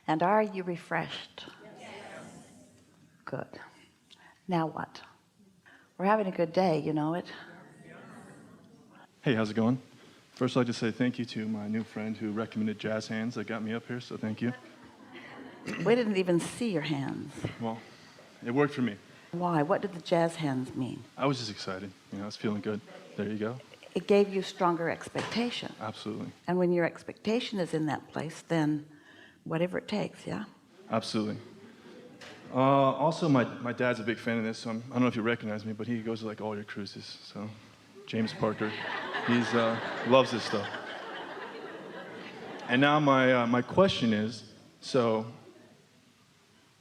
And are you refreshed? Yes. Good. Now what? We're having a good day, you know it. Hey, how's it going? First, I'd like to say thank you to my new friend who recommended jazz hands that got me up here, so thank you. We didn't even see your hands. Well, it worked for me. Why? What did the jazz hands mean? I was just excited. I was feeling good. There you go. It gave you stronger expectation. Absolutely. And when your expectation is in that place, then whatever it takes, yeah? Absolutely. Also, my dad's a big fan of this, so I don't know if you recognize me, but he goes to like all your cruises. So, James Parker, he's loves this stuff. And now my question is, so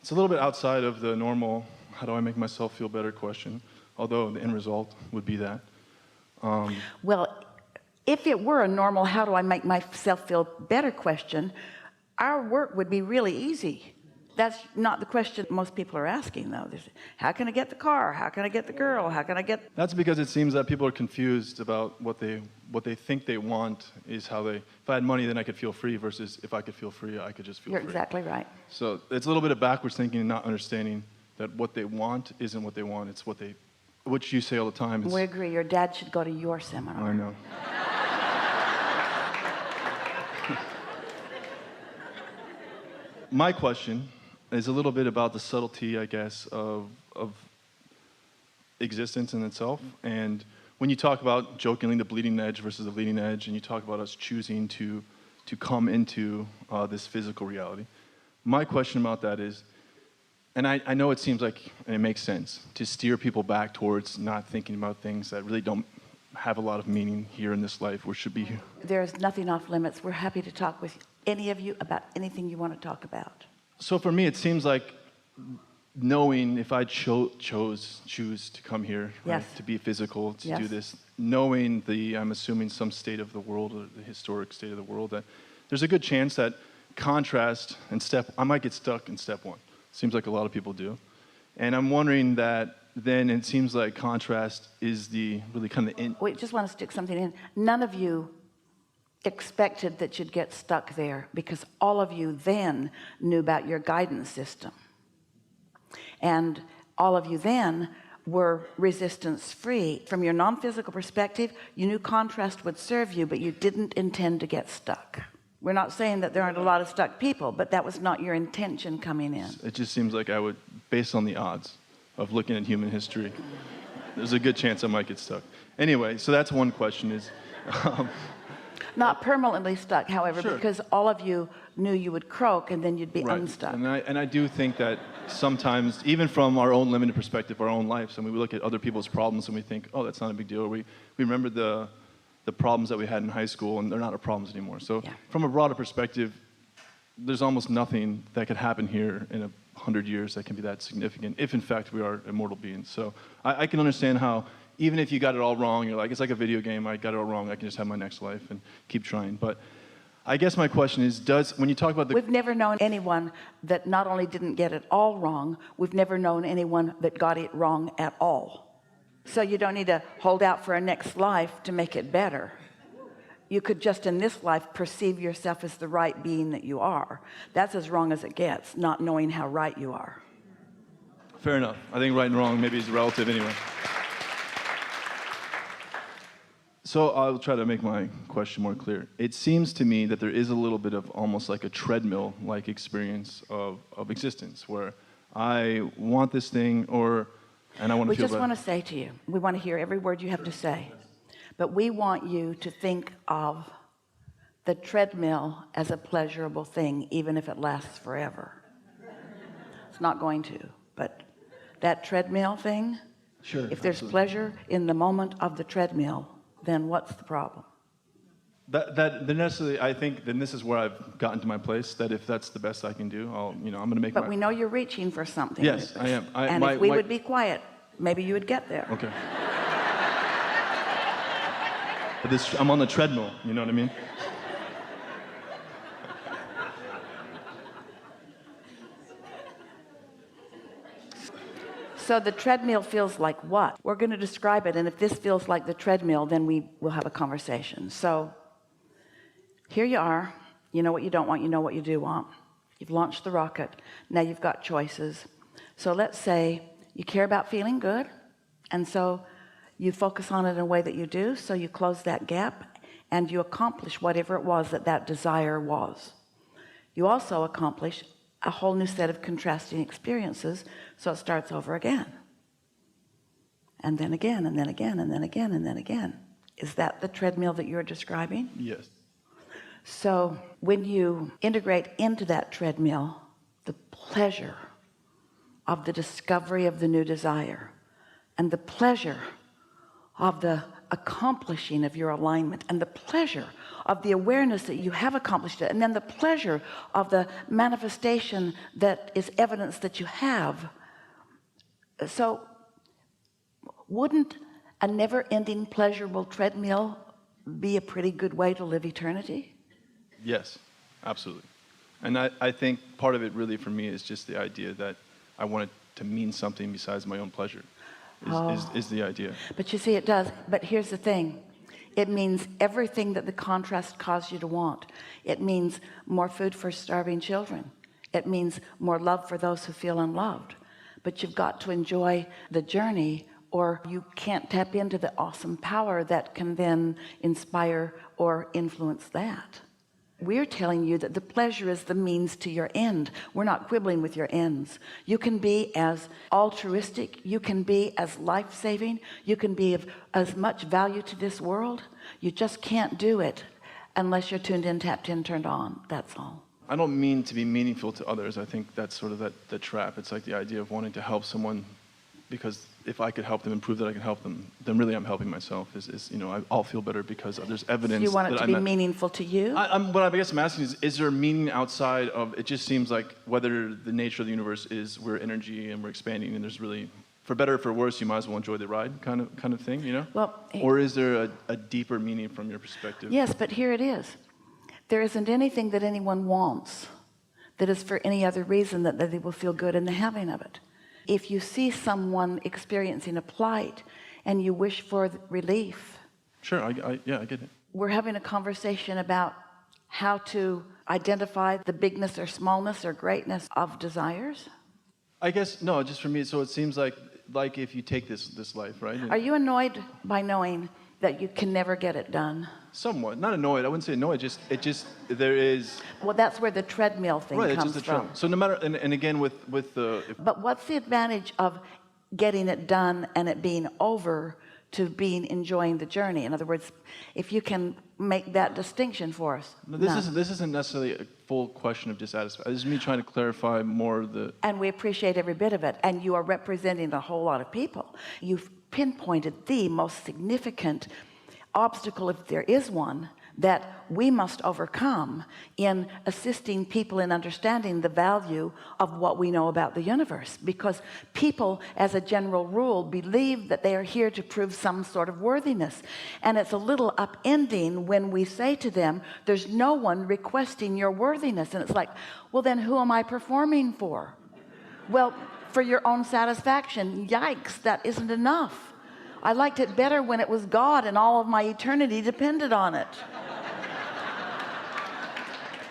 it's a little bit outside of the normal, how do I make myself feel better question, although the end result would be that. Well, if it were a normal, how do I make myself feel better question, our work would be really easy. That's not the question most people are asking, though. How can I get the car? How can I get the girl? How can I get... That's because it seems that people are confused about what they think they want is how they... If I had money, then I could feel free, versus if I could feel free, I could just feel free. You're exactly right. So it's a little bit of backwards thinking and not understanding that what they want isn't what they want. It's what they... Which you say all the time. We agree. Your dad should go to your seminar. I know. My question is a little bit about the subtlety, I guess, of existence in itself. And when you talk about jokingly the bleeding edge versus the leading edge, and you talk about us choosing to come into this physical reality, my question about that is, and I know it seems like, and it makes sense, to steer people back towards not thinking about things that really don't have a lot of meaning here in this life, or should be here. There's nothing off limits. We're happy to talk with any of you about anything you want to talk about. So for me, it seems like knowing if I choose to come here, yes, right, to be physical, to yes, do this, knowing I'm assuming some state of the world, or the historic state of the world, that there's a good chance that contrast and I might get stuck in step one. Seems like a lot of people do. And I'm wondering that then it seems like contrast is the really kind of the end. We just want to stick something in. None of you expected that you'd get stuck there, because all of you then knew about your guidance system. And all of you then were resistance free. From your non-physical perspective, you knew contrast would serve you, but you didn't intend to get stuck. We're not saying that there aren't a lot of stuck people, but that was not your intention coming in. It just seems like I would, based on the odds of looking at human history, there's a good chance I might get stuck. Anyway, so that's one question is... Not permanently stuck, however, sure, because all of you knew you would croak and then you'd be right, unstuck. And I do think that sometimes, even from our own limited perspective, our own lives, we look at other people's problems and we think, oh, that's not a big deal. We remember the problems that we had in high school, and they're not our problems anymore. So yeah, from a broader perspective, there's almost nothing that could happen here in 100 years that can be that significant, if in fact we are immortal beings. So I can understand how, even if you got it all wrong, you're like, it's like a video game, I got it all wrong, I can just have my next life and keep trying. But I guess my question is, when you talk about We've never known anyone that not only didn't get it all wrong, we've never known anyone that got it wrong at all. So you don't need to hold out for a next life to make it better. You could just in this life perceive yourself as the right being that you are. That's as wrong as it gets, not knowing how right you are. Fair enough. I think right and wrong maybe is relative anyway. So I'll try to make my question more clear. It seems to me that there is a little bit of almost like a treadmill-like experience of existence, where I want this thing, and I want to feel We just better. want to say to you, we want to hear every word you have to say, but we want you to think of the treadmill as a pleasurable thing, even if it lasts forever. It's not going to, but that treadmill thing, sure, if there's absolutely, pleasure in the moment of the treadmill, then what's the problem? Necessarily, I think then this is where I've gotten to my place, that if that's the best I can do, I'm going to make But we know you're reaching for something. Yes, I am. And if we would be quiet, maybe you would get there. Okay. But I'm on the treadmill, you know what I mean? So the treadmill feels like what? We're going to describe it, and if this feels like the treadmill, then we will have a conversation. So here you are. You know what you don't want, you know what you do want. You've launched the rocket. Now you've got choices. So let's say you care about feeling good, and so you focus on it in a way that you do, so you close that gap and you accomplish whatever it was that desire was. You also accomplish a whole new set of contrasting experiences, so it starts over again, and then again, and then again, and then again, and then again. Is that the treadmill that you're describing? Yes. So when you integrate into that treadmill the pleasure of the discovery of the new desire and the pleasure of the accomplishing of your alignment and the pleasure of the awareness that you have accomplished it, and then the pleasure of the manifestation that is evidence that you have. So wouldn't a never-ending pleasurable treadmill be a pretty good way to live eternity? Yes, absolutely. And I think part of it really for me is just the idea that I want it to mean something besides my own pleasure is the idea. But you see, it does. But here's the thing. It means everything that the contrast caused you to want. It means more food for starving children. It means more love for those who feel unloved. But you've got to enjoy the journey, or you can't tap into the awesome power that can then inspire or influence that. We're telling you that the pleasure is the means to your end. We're not quibbling with your ends. You can be as altruistic, you can be as life-saving, you can be of as much value to this world. You just can't do it unless you're tuned in, tapped in, turned on. That's all. I don't mean to be meaningful to others. I think that's sort of the trap. It's like the idea of wanting to help someone, because if I could help them and prove that I can help them, then really I'm helping myself. I'll feel better because there's evidence. You want it to be meaningful to you? What I guess I'm asking is there meaning outside of, it just seems like whether the nature of the universe is we're energy and we're expanding, and there's really, for better or for worse, you might as well enjoy the ride kind of thing, you know? Well, or is there a deeper meaning from your perspective? Yes, but here it is. There isn't anything that anyone wants that is for any other reason that they will feel good in the having of it. If you see someone experiencing a plight and you wish for relief. Sure, I get it. We're having a conversation about how to identify the bigness or smallness or greatness of desires. I guess, no, just for me, so it seems like if you take this life, right? Are you annoyed by knowing that you can never get it done? Somewhat, not annoyed. I wouldn't say annoyed. There is. Well, that's where the treadmill thing right, comes it's just from. So no matter, and again with the. But what's the advantage of getting it done and it being over to being enjoying the journey? In other words, if you can make that distinction for us. No, this isn't necessarily a full question of dissatisfaction. This is me trying to clarify more of the. And we appreciate every bit of it. And you are representing a whole lot of people. You've pinpointed the most significant obstacle, if there is one, that we must overcome in assisting people in understanding the value of what we know about the universe. Because people, as a general rule, believe that they are here to prove some sort of worthiness. And it's a little upending when we say to them, there's no one requesting your worthiness. And it's like, well, then who am I performing for? Well, for your own satisfaction. Yikes, that isn't enough. I liked it better when it was God and all of my eternity depended on it.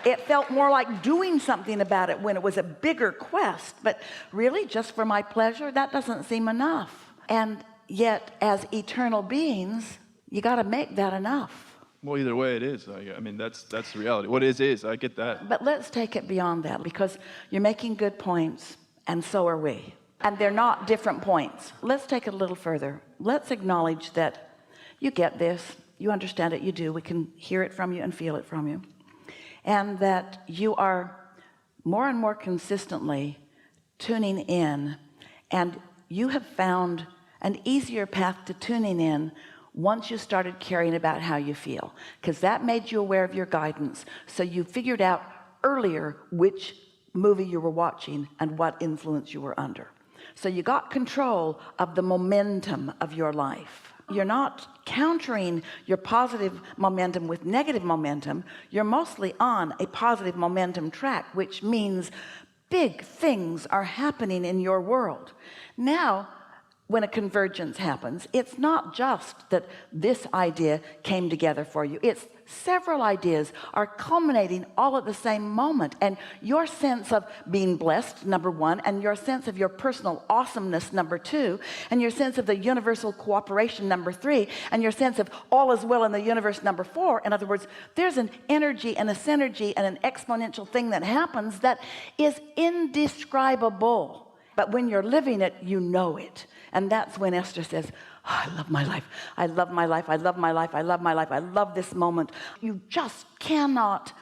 It felt more like doing something about it when it was a bigger quest. But really, just for my pleasure, that doesn't seem enough. And yet, as eternal beings, you got to make that enough. Well, either way it is. I mean, that's the reality. What is. I get that. But let's take it beyond that, because you're making good points, and so are we. And they're not different points. Let's take it a little further. Let's acknowledge that you get this, you understand it, you do. We can hear it from you and feel it from you. And that you are more and more consistently tuning in, and you have found an easier path to tuning in once you started caring about how you feel, because that made you aware of your guidance. So you figured out earlier which movie you were watching and what influence you were under. So you got control of the momentum of your life. You're not countering your positive momentum with negative momentum. You're mostly on a positive momentum track, which means big things are happening in your world. Now, when a convergence happens, it's not just that this idea came together for you. It's several ideas are culminating all at the same moment, and your sense of being blessed, number one, and your sense of your personal awesomeness, number two, and your sense of the universal cooperation, number three, and your sense of all is well in the universe, number four. In other words, there's an energy and a synergy and an exponential thing that happens that is indescribable. But when you're living it, you know it. And that's when Esther says, oh, I love my life. I love my life. I love my life. I love my life. I love this moment. You just cannot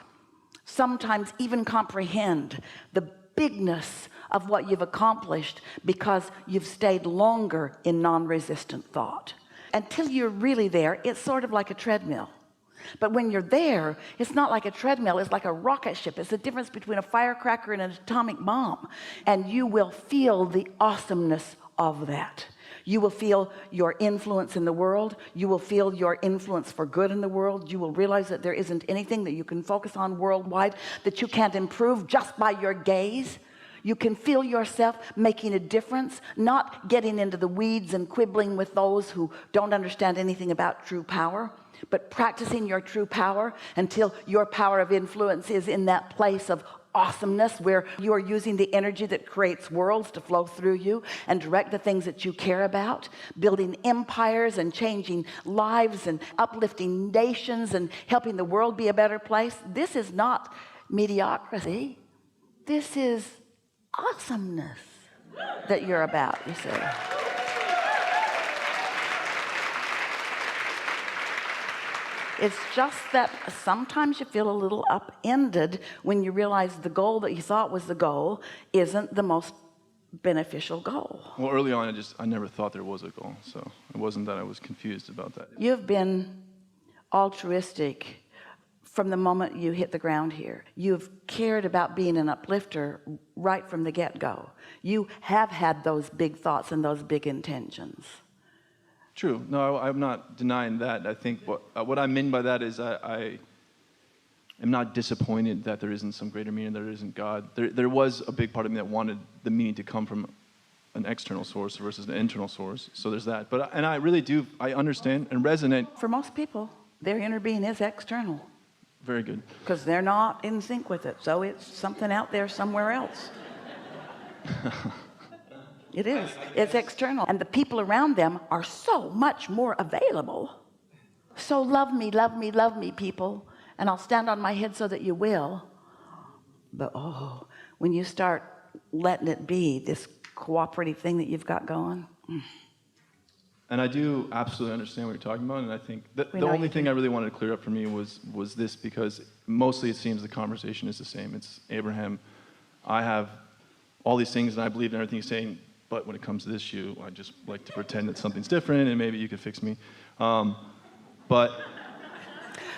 sometimes even comprehend the bigness of what you've accomplished because you've stayed longer in non-resistant thought. Until you're really there, it's sort of like a treadmill. But when you're there, it's not like a treadmill, it's like a rocket ship. It's the difference between a firecracker and an atomic bomb. And you will feel the awesomeness of that. You will feel your influence in the world. You will feel your influence for good in the world. You will realize that there isn't anything that you can focus on worldwide that you can't improve just by your gaze. You can feel yourself making a difference, not getting into the weeds and quibbling with those who don't understand anything about true power, but practicing your true power until your power of influence is in that place of awesomeness where you are using the energy that creates worlds to flow through you and direct the things that you care about, building empires and changing lives and uplifting nations and helping the world be a better place. This is not mediocrity. This is awesomeness that you're about, you see. It's just that sometimes you feel a little upended when you realize the goal that you thought was the goal isn't the most beneficial goal. Well, early on, I never thought there was a goal, so it wasn't that I was confused about that. You've been altruistic from the moment you hit the ground here. You've cared about being an uplifter right from the get-go. You have had those big thoughts and those big intentions. True. No, I'm not denying that. I think what I mean by that is I am not disappointed that there isn't some greater meaning, there isn't God. There was a big part of me that wanted the meaning to come from an external source versus an internal source. So there's that. And I really do, I understand and resonate. For most people, their inner being is external. Very good. Because they're not in sync with it. So it's something out there somewhere else. It is. It's external. And the people around them are so much more available. So love me, love me, love me, people. And I'll stand on my head so that you will. But oh, when you start letting it be this cooperative thing that you've got going. And I do absolutely understand what you're talking about. And I think the only thing I really wanted to clear up for me was this, because mostly it seems the conversation is the same. It's Abraham, I have all these things and I believe in everything he's saying. But when it comes to this issue, I just like to pretend that something's different and maybe you could fix me. But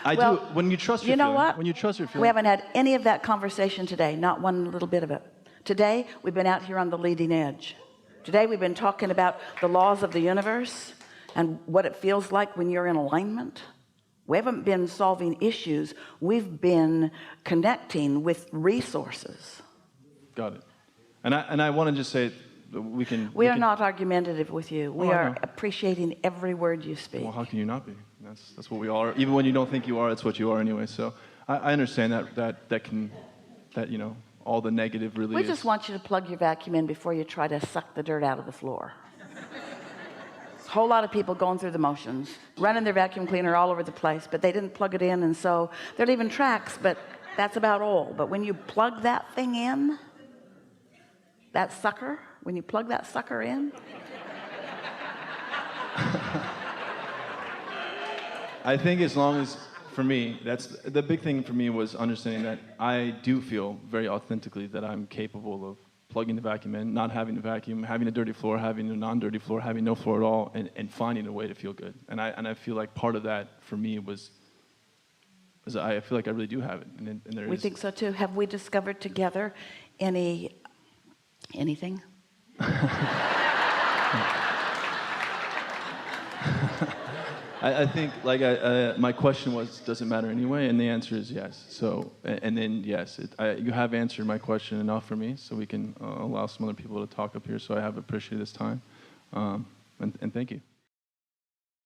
I do, when you trust your feeling. What? When you trust your feeling. We haven't had any of that conversation today, not one little bit of it. Today, we've been out here on the leading edge. Today, we've been talking about the laws of the universe and what it feels like when you're in alignment. We haven't been solving issues. We've been connecting with resources. Got it. And I want to just say, we are not argumentative with you. We are appreciating every word you speak. Well, how can you not be? That's what we all are. Even when you don't think you are, that's what you are anyway. So I understand that you know, all the negative really We just want you to plug your vacuum in before you try to suck the dirt out of the floor. A whole lot of people going through the motions, running their vacuum cleaner all over the place, but they didn't plug it in, and so they're leaving tracks, but that's about all. But when you plug that thing in, that sucker, when you plug that sucker in, I think as long as, for me, that's the big thing for me was understanding that I do feel very authentically that I'm capable of plugging the vacuum in, not having a vacuum, having a dirty floor, having a non-dirty floor, having no floor at all, and finding a way to feel good. And I feel like part of that for me was I feel like I really do have it. And there we think so too. Have we discovered together anything? I think, like, my question was, does it matter anyway? And the answer is yes. So, and then yes, you have answered my question enough for me, so we can allow some other people to talk up here. So I have appreciated this time. And thank you.